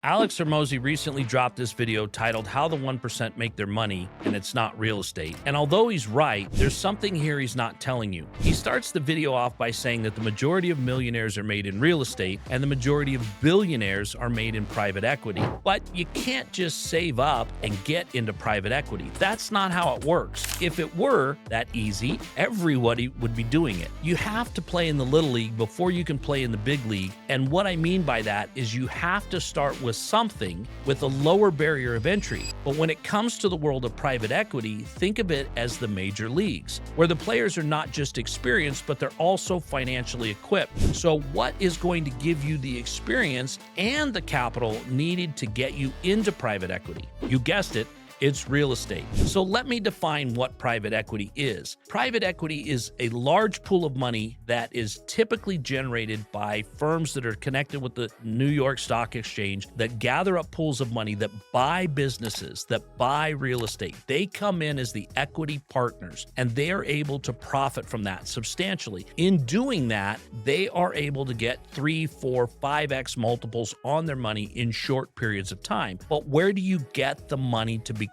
Alex Hormozy recently dropped this video titled How the 1% Make Their Money and It's Not Real Estate. And although he's right, there's something here he's not telling you. He starts the video off by saying that the majority of millionaires are made in real estate and the majority of billionaires are made in private equity. But you can't just save up and get into private equity. That's not how it works. If it were that easy, everybody would be doing it. You have to play in the little league before you can play in the big league. And what I mean by that is you have to start with something with a lower barrier of entry. But when it comes to the world of private equity, think of it as the major leagues, where the players are not just experienced, but they're also financially equipped. So what is going to give you the experience and the capital needed to get you into private equity? You guessed it. It's real estate. So let me define what private equity is. Private equity is a large pool of money that is typically generated by firms that are connected with the New York Stock Exchange that gather up pools of money that buy businesses, that buy real estate. They come in as the equity partners and they are able to profit from that substantially. In doing that, they are able to get 3, 4, 5x multiples on their money in short periods of time. But where do you get the money to become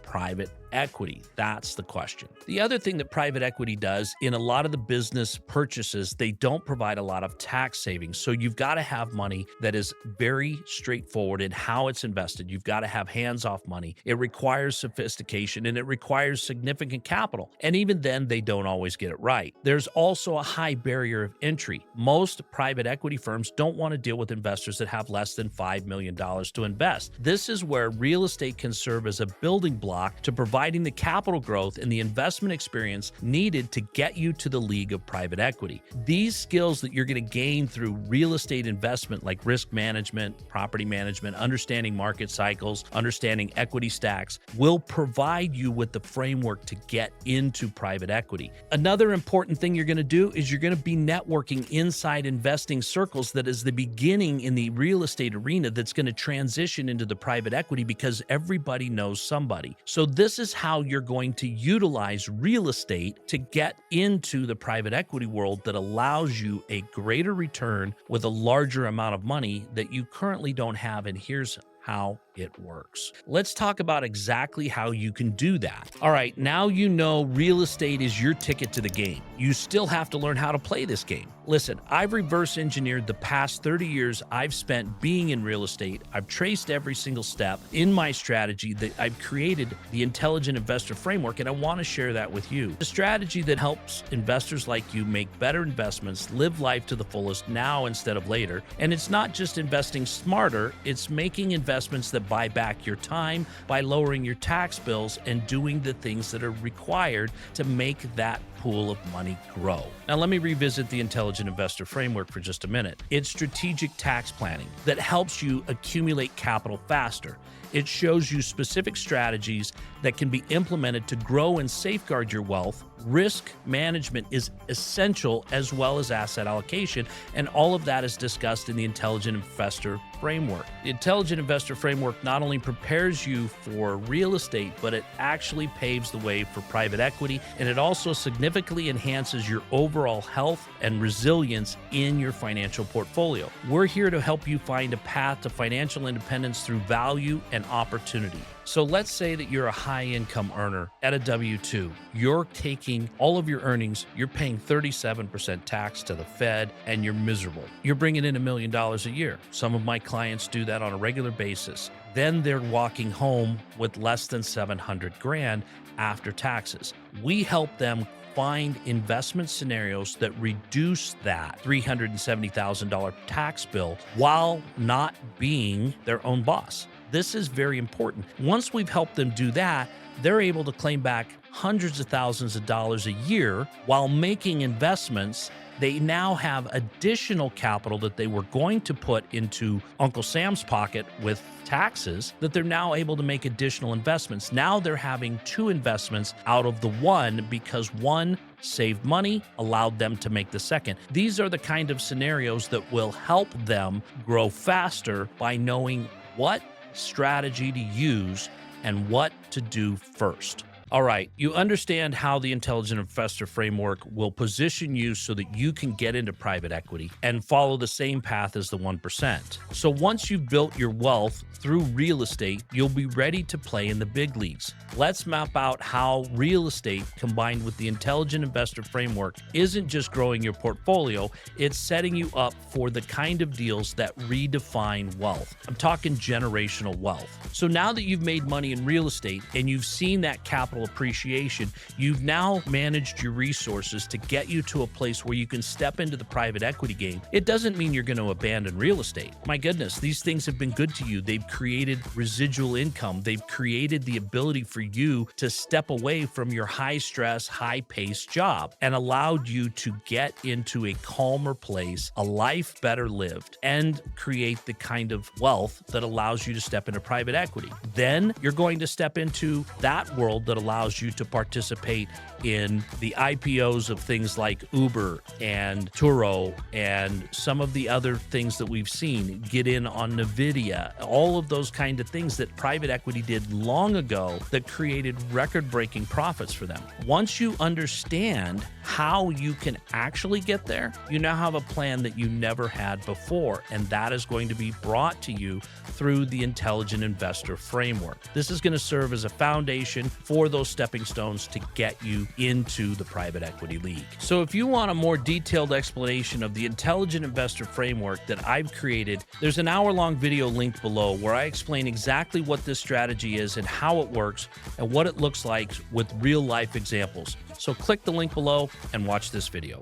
private equity? That's the question. The other thing that private equity does in a lot of the business purchases, they don't provide a lot of tax savings. So you've got to have money that is very straightforward in how it's invested. You've got to have hands-off money. It requires sophistication and it requires significant capital. And even then, they don't always get it right. There's also a high barrier of entry. Most private equity firms don't want to deal with investors that have less than $5 million to invest. This is where real estate can serve as a building block to providing the capital growth and the investment experience needed to get you to the league of private equity. These skills that you're going to gain through real estate investment, like risk management, property management, understanding market cycles, understanding equity stacks, will provide you with the framework to get into private equity. Another important thing you're going to do is you're going to be networking inside investing circles that is the beginning in the real estate arena that's going to transition into the private equity because everybody knows somebody. So this is how you're going to utilize real estate to get into the private equity world that allows you a greater return with a larger amount of money that you currently don't have. And here's how it works. Let's talk about exactly how you can do that. All right, now you know real estate is your ticket to the game. You still have to learn how to play this game. Listen, I've reverse engineered the past 30 years I've spent being in real estate. I've traced every single step in my strategy that I've created the Intelligent Investor Framework, and I want to share that with you. The strategy that helps investors like you make better investments, live life to the fullest now instead of later. And it's not just investing smarter, it's making investments that buy back your time by lowering your tax bills and doing the things that are required to make that pool of money grow. Now, let me revisit the Intelligent Investor Framework for just a minute. It's strategic tax planning that helps you accumulate capital faster. It shows you specific strategies that can be implemented to grow and safeguard your wealth. Risk management is essential as well as asset allocation, and all of that is discussed in the Intelligent Investor Framework. The Intelligent Investor Framework not only prepares you for real estate, but it actually paves the way for private equity, and it also significantly enhances your overall health and resilience in your financial portfolio. We're here to help you find a path to financial independence through value and opportunity. So let's say that you're a high-income earner at a W-2. You're taking all of your earnings, you're paying 37% tax to the Fed, and you're miserable. You're bringing in $1 million a year. Some of my clients do that on a regular basis. Then they're walking home with less than $700,000 after taxes. We help them find investment scenarios that reduce that $370,000 tax bill while not being their own boss. This is very important. Once we've helped them do that, they're able to claim back hundreds of thousands of dollars a year while making investments. They now have additional capital that they were going to put into Uncle Sam's pocket with taxes that they're now able to make additional investments. Now they're having 2 investments out of the one because one saved money, allowed them to make the second. These are the kind of scenarios that will help them grow faster by knowing what strategy to use and what to do first. All right, you understand how the Intelligent Investor Framework will position you so that you can get into private equity and follow the same path as the 1%. So once you've built your wealth through real estate, you'll be ready to play in the big leagues. Let's map out how real estate combined with the Intelligent Investor Framework isn't just growing your portfolio, it's setting you up for the kind of deals that redefine wealth. I'm talking generational wealth. So now that you've made money in real estate and you've seen that capital appreciation, you've now managed your resources to get you to a place where you can step into the private equity game. It doesn't mean you're going to abandon real estate. My goodness, these things have been good to you. They've created residual income. They've created the ability for you to step away from your high stress, high paced job and allowed you to get into a calmer place, a life better lived, and create the kind of wealth that allows you to step into private equity. Then you're going to step into that world that allows you to participate in the IPOs of things like Uber and Turo and some of the other things that we've seen, get in on NVIDIA, all of those kind of things that private equity did long ago that created record-breaking profits for them. Once you understand how you can actually get there, you now have a plan that you never had before, and that is going to be brought to you through the Intelligent Investor Framework. This is going to serve as a foundation for those stepping stones to get you into the private equity league. So if you want a more detailed explanation of the Intelligent Investor Framework that I've created, there's an hour-long video linked below where I explain exactly what this strategy is and how it works and what it looks like with real-life examples. So click the link below and watch this video.